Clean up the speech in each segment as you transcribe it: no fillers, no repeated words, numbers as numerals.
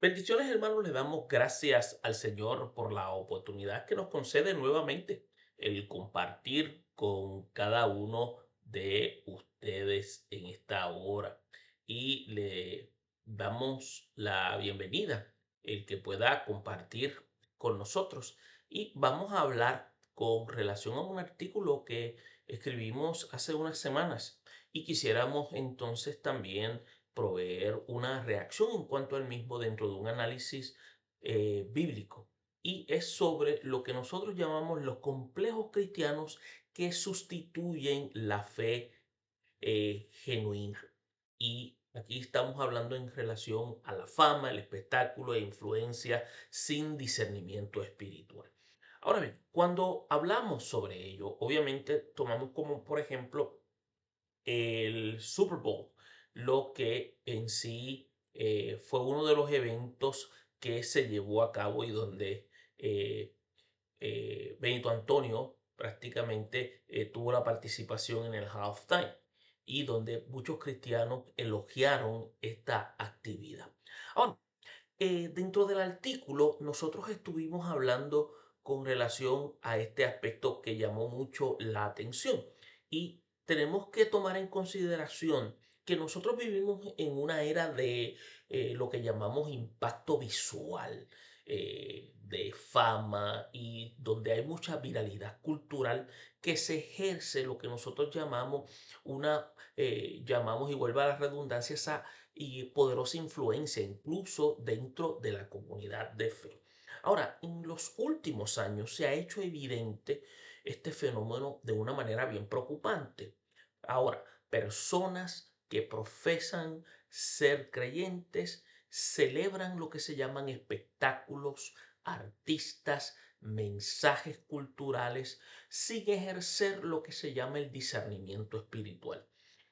Bendiciones, hermanos, le damos gracias al Señor por la oportunidad que nos concede nuevamente el compartir con cada uno de ustedes en esta hora. Y le damos la bienvenida, el que pueda compartir con nosotros. Y vamos a hablar con relación a un artículo que escribimos hace unas semanas y quisiéramos entonces también proveer una reacción en cuanto al mismo dentro de un análisis bíblico. Y es sobre lo que nosotros llamamos los complejos cristianos que sustituyen la fe genuina. Y aquí estamos hablando en relación a la fama, el espectáculo e influencia sin discernimiento espiritual. Ahora bien, cuando hablamos sobre ello, obviamente tomamos como por ejemplo el Super Bowl, lo que en sí fue uno de los eventos que se llevó a cabo y donde eh, Benito Antonio prácticamente tuvo la participación en el halftime y donde muchos cristianos elogiaron esta actividad. Ahora, dentro del artículo nosotros estuvimos hablando con relación a este aspecto que llamó mucho la atención y tenemos que tomar en consideración que nosotros vivimos en una era de lo que llamamos impacto visual, de fama y donde hay mucha viralidad cultural que se ejerce lo que nosotros llamamos llamamos y vuelve a la redundancia, esa y poderosa influencia incluso dentro de la comunidad de fe. Ahora, en los últimos años se ha hecho evidente este fenómeno de una manera bien preocupante. Ahora, personas que profesan ser creyentes celebran lo que se llaman espectáculos, artistas, mensajes culturales, sin ejercer lo que se llama el discernimiento espiritual,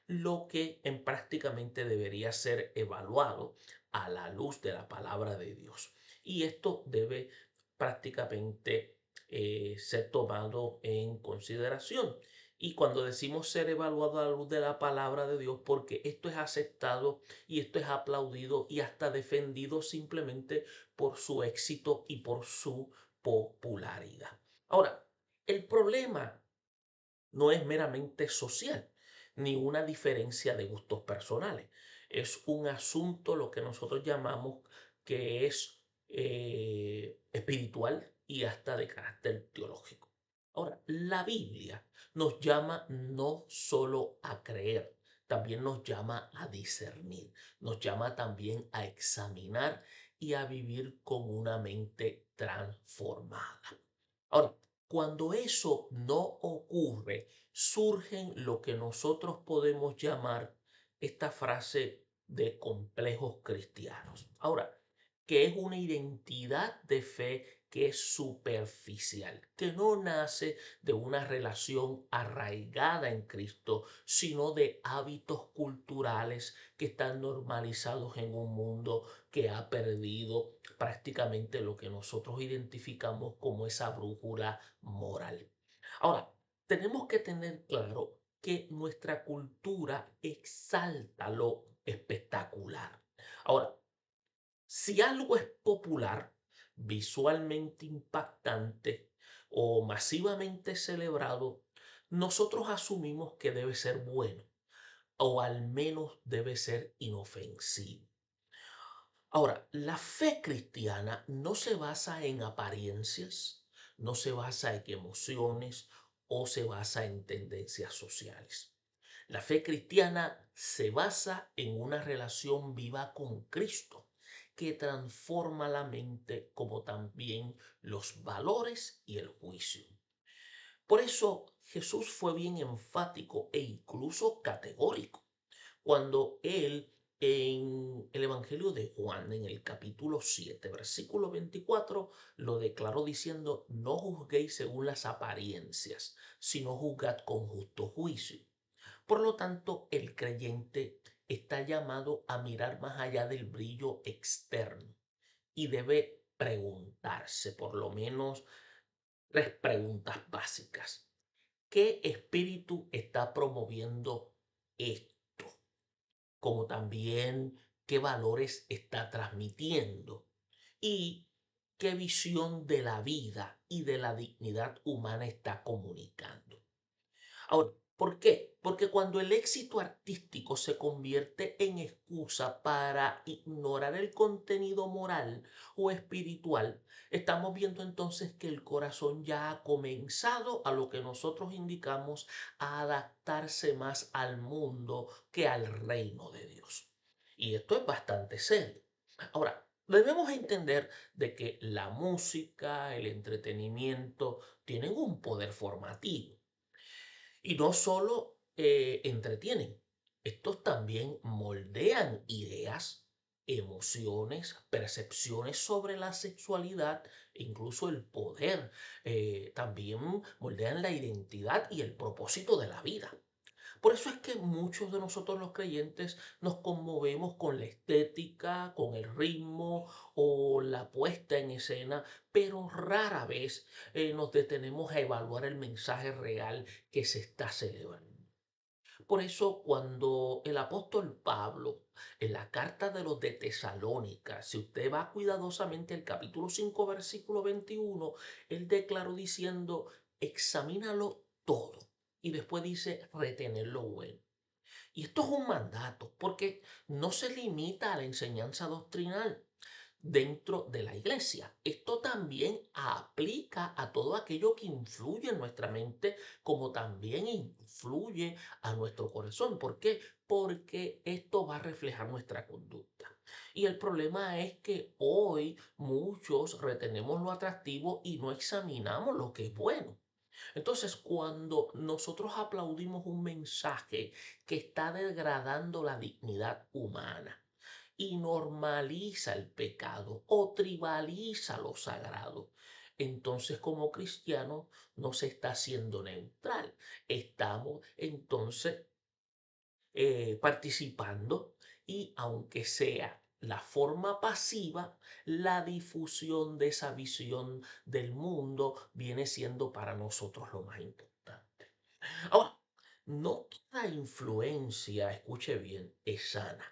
lo que en prácticamente debería ser evaluado a la luz de la palabra de Dios. Y esto debe prácticamente ser tomado en consideración. Y cuando decimos ser evaluado a la luz de la palabra de Dios, porque esto es aceptado y esto es aplaudido y hasta defendido simplemente por su éxito y por su popularidad. Ahora, el problema no es meramente social, ni una diferencia de gustos personales. Es un asunto, lo que nosotros llamamos que es espiritual y hasta de carácter teológico. Ahora, la Biblia nos llama no solo a creer, también nos llama a discernir, nos llama también a examinar y a vivir con una mente transformada. Ahora, cuando eso no ocurre, surgen lo que nosotros podemos llamar esta frase de complejos cristianos. Ahora, que es una identidad de fe que es superficial, que no nace de una relación arraigada en Cristo, sino de hábitos culturales que están normalizados en un mundo que ha perdido prácticamente lo que nosotros identificamos como esa brújula moral. Ahora, tenemos que tener claro que nuestra cultura exalta lo espectacular. Ahora, si algo es popular, visualmente impactante o masivamente celebrado, nosotros asumimos que debe ser bueno o al menos debe ser inofensivo. Ahora, la fe cristiana no se basa en apariencias, no se basa en emociones o se basa en tendencias sociales. La fe cristiana se basa en una relación viva con Cristo que transforma la mente como también los valores y el juicio. Por eso Jesús fue bien enfático e incluso categórico cuando él en el Evangelio de Juan, en el capítulo 7 versículo 24 lo declaró diciendo, no juzguéis según las apariencias, sino juzgad con justo juicio. Por lo tanto, el creyente está llamado a mirar más allá del brillo externo y debe preguntarse por lo menos tres preguntas básicas. ¿Qué espíritu está promoviendo esto? Como también qué valores está transmitiendo y qué visión de la vida y de la dignidad humana está comunicando. Ahora, ¿por qué? Porque cuando el éxito artístico se convierte en excusa para ignorar el contenido moral o espiritual, estamos viendo entonces que el corazón ya ha comenzado a lo que nosotros indicamos a adaptarse más al mundo que al reino de Dios. Y esto es bastante serio. Ahora, debemos entender de que la música, el entretenimiento, tienen un poder formativo. Y no solo entretienen, estos también moldean ideas, emociones, percepciones sobre la sexualidad e incluso el poder. También moldean la identidad y el propósito de la vida. Por eso es que muchos de nosotros los creyentes nos conmovemos con la estética, con el ritmo o la puesta en escena, pero rara vez nos detenemos a evaluar el mensaje real que se está celebrando. Por eso cuando el apóstol Pablo, en la carta de los de Tesalónica, si usted va cuidadosamente al capítulo 5 versículo 21, él declaró diciendo, examínalo todo. Y después dice, retener lo bueno. Y esto es un mandato, porque no se limita a la enseñanza doctrinal dentro de la iglesia. Esto también aplica a todo aquello que influye en nuestra mente, como también influye a nuestro corazón. ¿Por qué? Porque esto va a reflejar nuestra conducta. Y el problema es que hoy muchos retenemos lo atractivo y no examinamos lo que es bueno. Entonces, cuando nosotros aplaudimos un mensaje que está degradando la dignidad humana, y normaliza el pecado o tribaliza lo sagrado. Entonces, como cristiano, no se está haciendo neutral. Estamos entonces participando y aunque sea la forma pasiva, la difusión de esa visión del mundo viene siendo para nosotros lo más importante. Ahora, no toda influencia, escuche bien, es sana.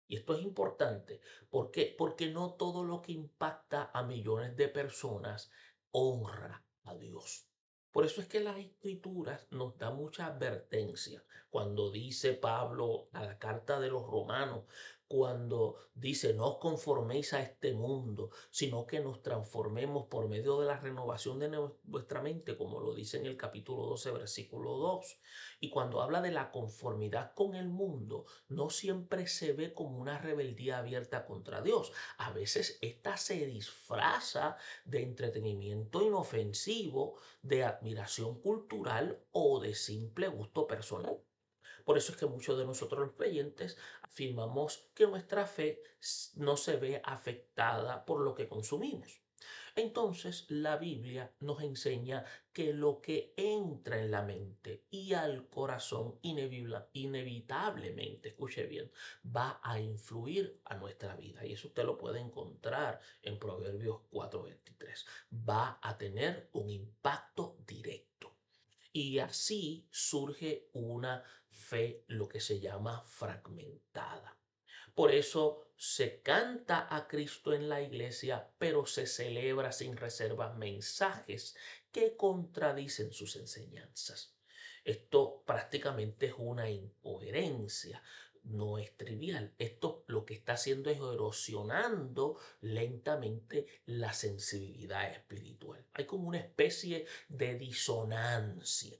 Y esto es importante. ¿Por qué? Porque no todo lo que impacta a millones de personas honra a Dios. Por eso es que las escrituras nos da mucha advertencia. Cuando dice Pablo a la carta de los romanos, cuando dice no os conforméis a este mundo, sino que nos transformemos por medio de la renovación de nuestra mente, como lo dice en el capítulo 12, versículo 2. Y cuando habla de la conformidad con el mundo, no siempre se ve como una rebeldía abierta contra Dios. A veces esta se disfraza de entretenimiento inofensivo, de admiración cultural o de simple gusto personal. Por eso es que muchos de nosotros los creyentes afirmamos que nuestra fe no se ve afectada por lo que consumimos. Entonces, la Biblia nos enseña que lo que entra en la mente y al corazón inevitablemente, escuche bien, va a influir a nuestra vida. Y eso usted lo puede encontrar en Proverbios 4:23. Va a tener un impacto directo. Y así surge una fe, lo que se llama fragmentada. Por eso se canta a Cristo en la iglesia, pero se celebra sin reservas mensajes que contradicen sus enseñanzas. Esto prácticamente es una incoherencia, no es trivial. Esto lo que está haciendo es erosionando lentamente la sensibilidad espiritual. Hay como una especie de disonancia.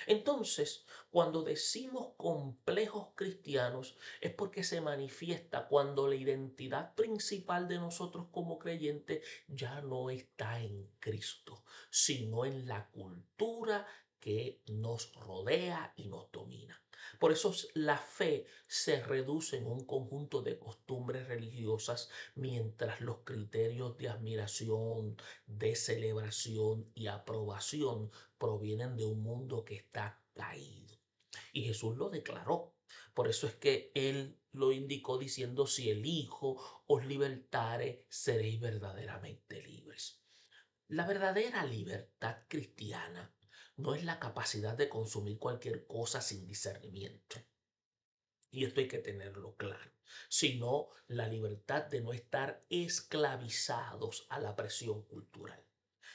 Entonces, cuando decimos complejos cristianos, es porque se manifiesta cuando la identidad principal de nosotros como creyentes ya no está en Cristo, sino en la cultura que nos rodea y nos domina. Por eso la fe se reduce en un conjunto de costumbres religiosas, mientras los criterios de admiración, de celebración y aprobación provienen de un mundo que está caído. Y Jesús lo declaró. Por eso es que él lo indicó diciendo, si el Hijo os libertare, seréis verdaderamente libres. La verdadera libertad cristiana no es la capacidad de consumir cualquier cosa sin discernimiento. Y esto hay que tenerlo claro. Sino la libertad de no estar esclavizados a la presión cultural.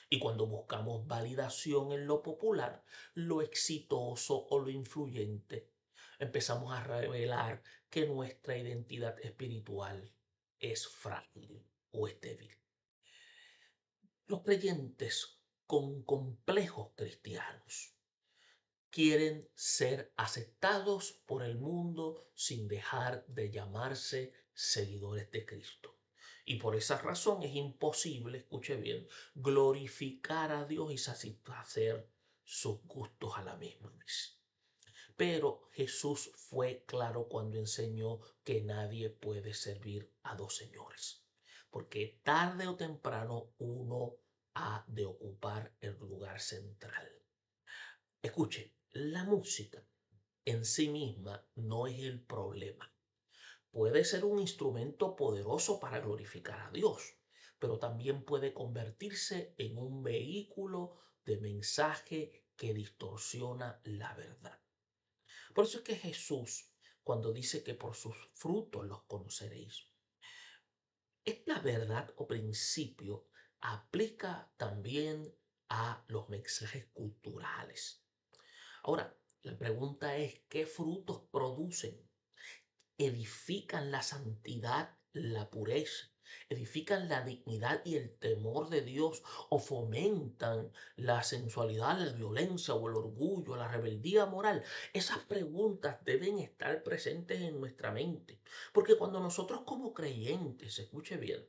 Y cuando buscamos validación en lo popular, lo exitoso o lo influyente, empezamos a revelar que nuestra identidad espiritual es frágil o es débil. Los creyentes con complejos cristianos quieren ser aceptados por el mundo sin dejar de llamarse seguidores de Cristo. Y por esa razón es imposible, escuche bien, glorificar a Dios y satisfacer sus gustos a la misma vez. Pero Jesús fue claro cuando enseñó que nadie puede servir a dos señores, porque tarde o temprano uno ha de ocupar el lugar central. Escuche, la música en sí misma no es el problema. Puede ser un instrumento poderoso para glorificar a Dios, pero también puede convertirse en un vehículo de mensaje que distorsiona la verdad. Por eso es que Jesús, cuando dice que por sus frutos los conoceréis, esta verdad o principio aplica también a los mensajes culturales. Ahora, la pregunta es, ¿qué frutos producen? ¿Edifican la santidad, la pureza? ¿Edifican la dignidad y el temor de Dios? ¿O fomentan la sensualidad, la violencia o el orgullo, la rebeldía moral? Esas preguntas deben estar presentes en nuestra mente. Porque cuando nosotros como creyentes, escuche bien,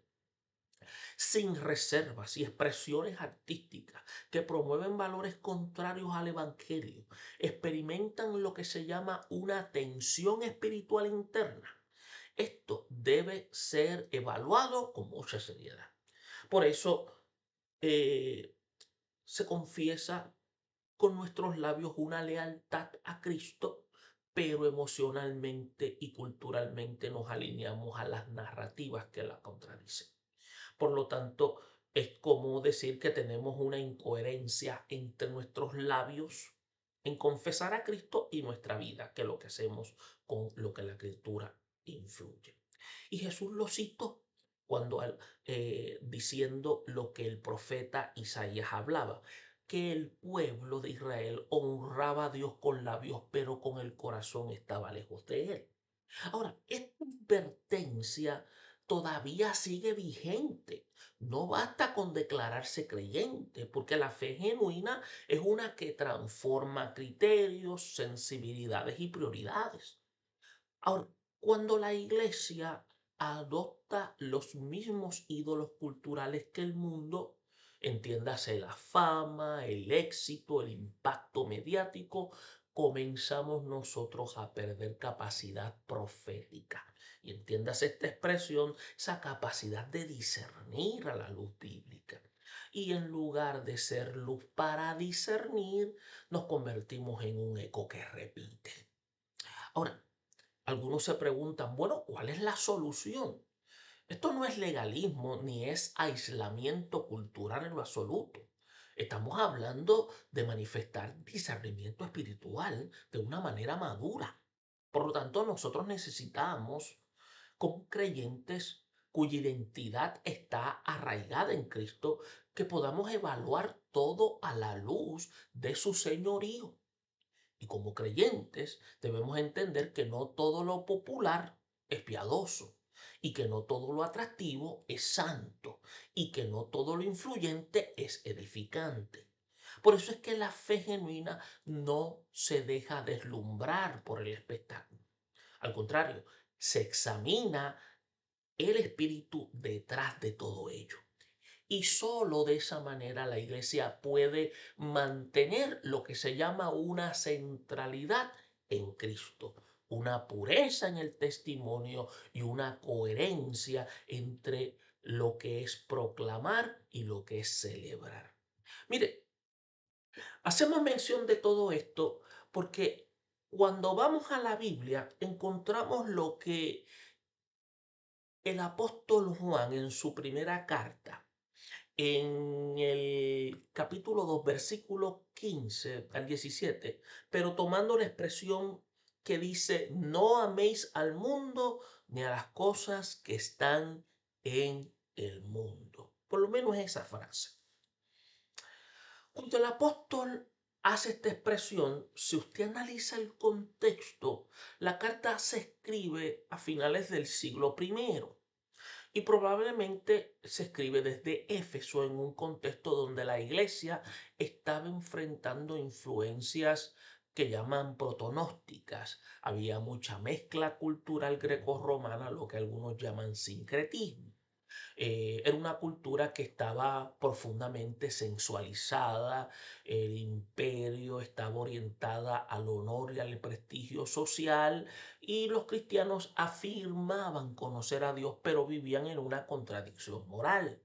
sin reservas y expresiones artísticas que promueven valores contrarios al Evangelio, experimentan lo que se llama una tensión espiritual interna. Esto debe ser evaluado con mucha seriedad. Por eso eh, se confiesa con nuestros labios una lealtad a Cristo, pero emocionalmente y culturalmente nos alineamos a las narrativas que la contradicen. Por lo tanto, es como decir que tenemos una incoherencia entre nuestros labios en confesar a Cristo y nuestra vida, que es lo que hacemos con lo que la Escritura influye. Y Jesús lo citó cuando diciendo lo que el profeta Isaías hablaba, que el pueblo de Israel honraba a Dios con labios, pero con el corazón estaba lejos de él. Ahora, esta advertencia todavía sigue vigente. No basta con declararse creyente, porque la fe genuina es una que transforma criterios, sensibilidades y prioridades. Ahora, cuando la iglesia adopta los mismos ídolos culturales que el mundo, entiéndase la fama, el éxito, el impacto mediático, comenzamos nosotros a perder capacidad profética. Y entiéndase esta expresión, esa capacidad de discernir a la luz bíblica. Y en lugar de ser luz para discernir, nos convertimos en un eco que repite. Ahora, algunos se preguntan, bueno, ¿cuál es la solución? Esto no es legalismo ni es aislamiento cultural en lo absoluto. Estamos hablando de manifestar discernimiento espiritual de una manera madura. Por lo tanto, nosotros necesitamos, como creyentes cuya identidad está arraigada en Cristo, que podamos evaluar todo a la luz de su señorío. Y como creyentes debemos entender que no todo lo popular es piadoso y que no todo lo atractivo es santo y que no todo lo influyente es edificante. Por eso es que la fe genuina no se deja deslumbrar por el espectáculo. Al contrario, se examina el espíritu detrás de todo ello. Y solo de esa manera la iglesia puede mantener lo que se llama una centralidad en Cristo, una pureza en el testimonio y una coherencia entre lo que es proclamar y lo que es celebrar. Mire, hacemos mención de todo esto porque cuando vamos a la Biblia encontramos lo que el apóstol Juan en su primera carta en el capítulo 2 versículo 15 al 17, pero tomando la expresión que dice, no améis al mundo ni a las cosas que están en el mundo. Por lo menos esa frase. Cuando el apóstol hace esta expresión, si usted analiza el contexto, la carta se escribe a finales del siglo primero y probablemente se escribe desde Éfeso en un contexto donde la iglesia estaba enfrentando influencias que llaman protonósticas. Había mucha mezcla cultural grecorromana, lo que algunos llaman sincretismo. Era una cultura que estaba profundamente sensualizada, el imperio estaba orientada al honor y al prestigio social y los cristianos afirmaban conocer a Dios, pero vivían en una contradicción moral.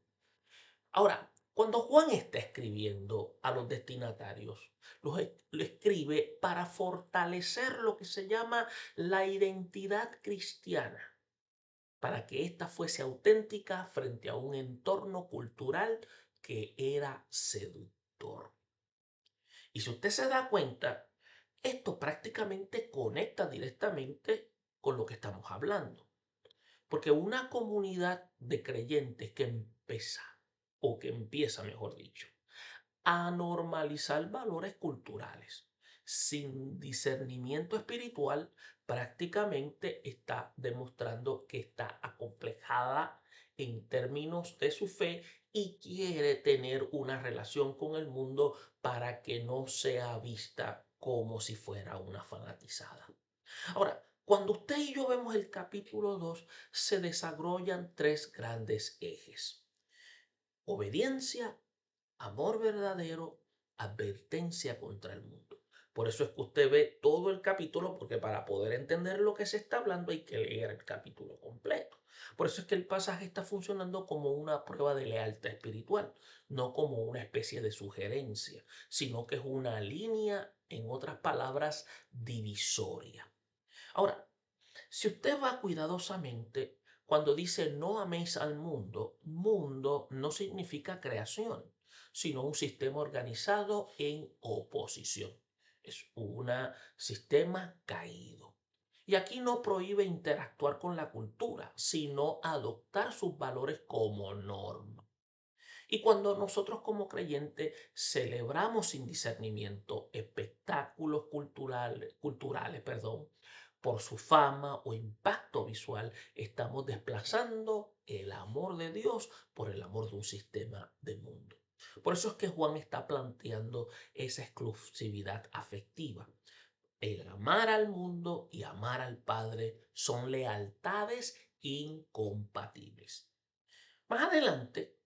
Ahora, cuando Juan está escribiendo a los destinatarios, lo escribe para fortalecer lo que se llama la identidad cristiana, para que ésta fuese auténtica frente a un entorno cultural que era seductor. Y si usted se da cuenta, esto prácticamente conecta directamente con lo que estamos hablando. Porque una comunidad de creyentes que empieza, mejor dicho, a normalizar valores culturales sin discernimiento espiritual, prácticamente está demostrando que está acomplejada en términos de su fe y quiere tener una relación con el mundo para que no sea vista como si fuera una fanatizada. Ahora, cuando usted y yo vemos el capítulo 2, se desarrollan tres grandes ejes: obediencia, amor verdadero, advertencia contra el mundo. Por eso es que usted ve todo el capítulo, porque para poder entender lo que se está hablando hay que leer el capítulo completo. Por eso es que el pasaje está funcionando como una prueba de lealtad espiritual, no como una especie de sugerencia, sino que es una línea, en otras palabras, divisoria. Ahora, si usted va cuidadosamente, cuando dice no améis al mundo, mundo no significa creación, sino un sistema organizado en oposición. Es un sistema caído. Y aquí no prohíbe interactuar con la cultura, sino adoptar sus valores como norma. Y cuando nosotros como creyentes celebramos sin discernimiento espectáculos culturales, por su fama o impacto visual, estamos desplazando el amor de Dios por el amor de un sistema de mundo. Por eso es que Juan está planteando esa exclusividad afectiva. El amar al mundo y amar al Padre son lealtades incompatibles. Más adelante,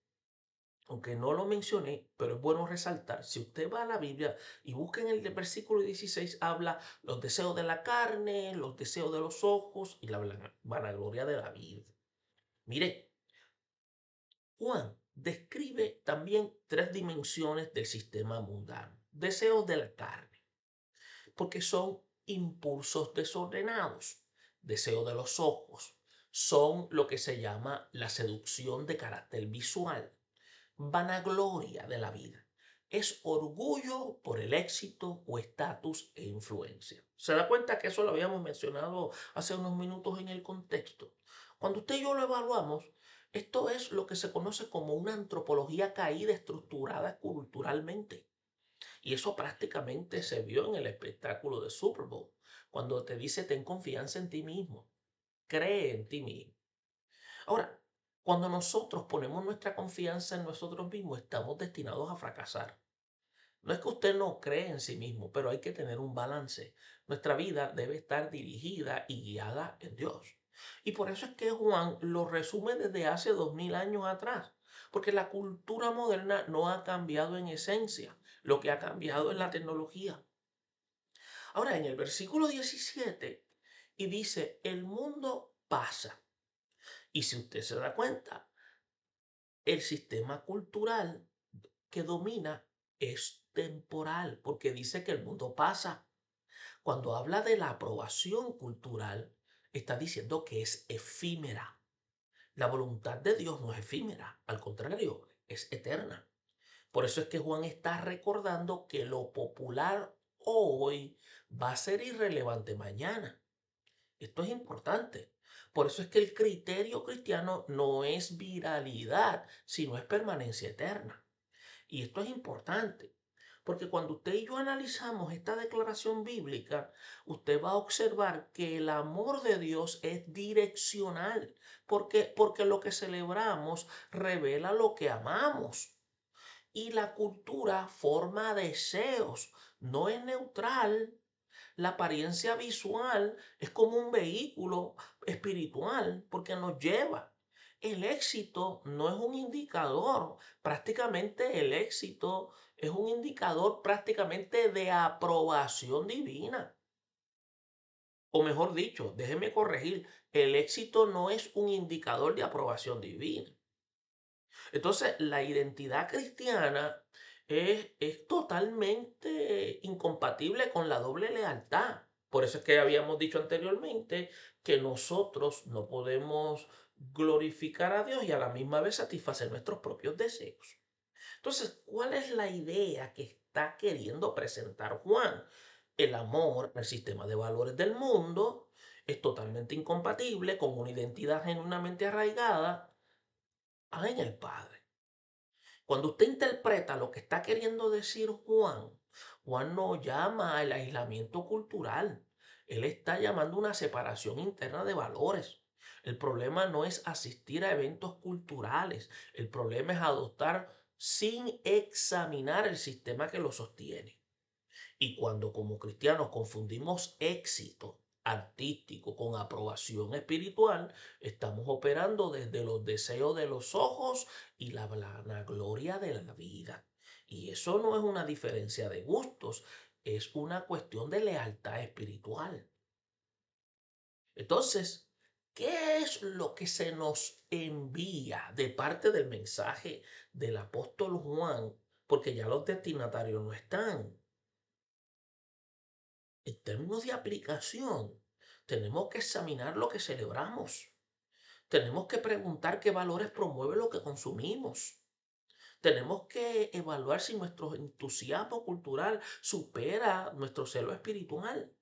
aunque no lo mencioné, pero es bueno resaltar, si usted va a la Biblia y busca en el versículo 16, habla los deseos de la carne, los deseos de los ojos y la vanagloria de la vida. Mire, Juan describe también tres dimensiones del sistema mundano. Deseos de la carne, porque son impulsos desordenados. Deseo de los ojos, son lo que se llama la seducción de carácter visual. Vanagloria de la vida. Es orgullo por el éxito o estatus e influencia. ¿Se da cuenta que eso lo habíamos mencionado hace unos minutos en el contexto? Cuando usted y yo lo evaluamos, esto es lo que se conoce como una antropología caída estructurada culturalmente. Y eso prácticamente se vio en el espectáculo de Super Bowl, cuando te dice ten confianza en ti mismo, cree en ti mismo. Ahora, cuando nosotros ponemos nuestra confianza en nosotros mismos, estamos destinados a fracasar. No es que usted no cree en sí mismo, pero hay que tener un balance. Nuestra vida debe estar dirigida y guiada en Dios. Y por eso es que Juan lo resume desde hace 2000 años atrás, porque la cultura moderna no ha cambiado en esencia, lo que ha cambiado es la tecnología. Ahora, en el versículo 17, y dice, el mundo pasa. Y si usted se da cuenta, el sistema cultural que domina es temporal, porque dice que el mundo pasa. Cuando habla de la aprobación cultural, está diciendo que es efímera. La voluntad de Dios no es efímera, al contrario, es eterna. Por eso es que Juan está recordando que lo popular hoy va a ser irrelevante mañana. Esto es importante. Por eso es que el criterio cristiano no es viralidad, sino es permanencia eterna. Y esto es importante, porque cuando usted y yo analizamos esta declaración bíblica, usted va a observar que el amor de Dios es direccional, porque lo que celebramos revela lo que amamos. Y la cultura forma deseos, no es neutral. La apariencia visual es como un vehículo espiritual porque nos lleva. El éxito no es un indicador, prácticamente el éxito es un indicador prácticamente de aprobación divina. O mejor dicho, déjeme corregir, el éxito no es un indicador de aprobación divina. Entonces, la identidad cristiana es totalmente incompatible con la doble lealtad. Por eso es que habíamos dicho anteriormente que nosotros no podemos glorificar a Dios y a la misma vez satisfacer nuestros propios deseos. Entonces, ¿cuál es la idea que está queriendo presentar Juan? El amor al sistema de valores del mundo es totalmente incompatible con una identidad genuinamente arraigada en el Padre. Cuando usted interpreta lo que está queriendo decir Juan, Juan no llama al aislamiento cultural. Él está llamando una separación interna de valores. El problema no es asistir a eventos culturales. El problema es adoptar sin examinar el sistema que lo sostiene. Y cuando como cristianos confundimos éxito artístico con aprobación espiritual, estamos operando desde los deseos de los ojos y la vanagloria de la vida. Y eso no es una diferencia de gustos, es una cuestión de lealtad espiritual. Entonces, ¿qué es lo que se nos envía de parte del mensaje del apóstol Juan? Porque ya los destinatarios no están. En términos de aplicación, tenemos que examinar lo que celebramos. Tenemos que preguntar qué valores promueve lo que consumimos. Tenemos que evaluar si nuestro entusiasmo cultural supera nuestro celo espiritual.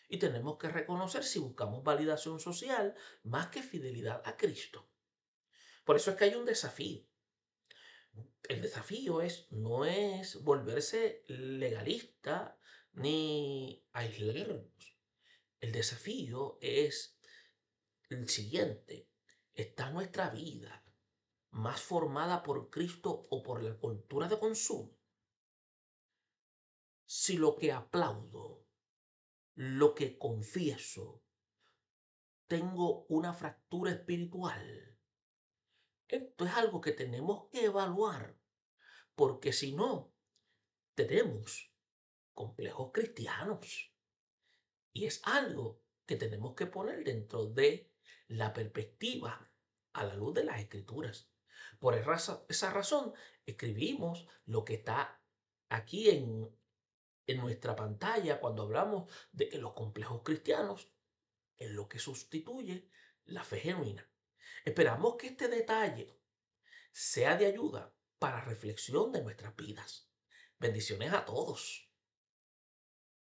Y tenemos que reconocer si buscamos validación social más que fidelidad a Cristo. Por eso es que hay un desafío. El desafío no es volverse legalista ni aislarnos. El desafío es el siguiente. ¿Está nuestra vida más formada por Cristo o por la cultura de consumo? Si lo que aplaudo, lo que confieso, tengo una fractura espiritual, esto es algo que tenemos que evaluar, porque si no, tenemos complejos cristianos. Y es algo que tenemos que poner dentro de la perspectiva a la luz de las escrituras. Por esa razón, escribimos lo que está aquí en nuestra pantalla cuando hablamos de que los complejos cristianos es lo que sustituye la fe genuina. Esperamos que este detalle sea de ayuda para reflexión de nuestras vidas. Bendiciones a todos.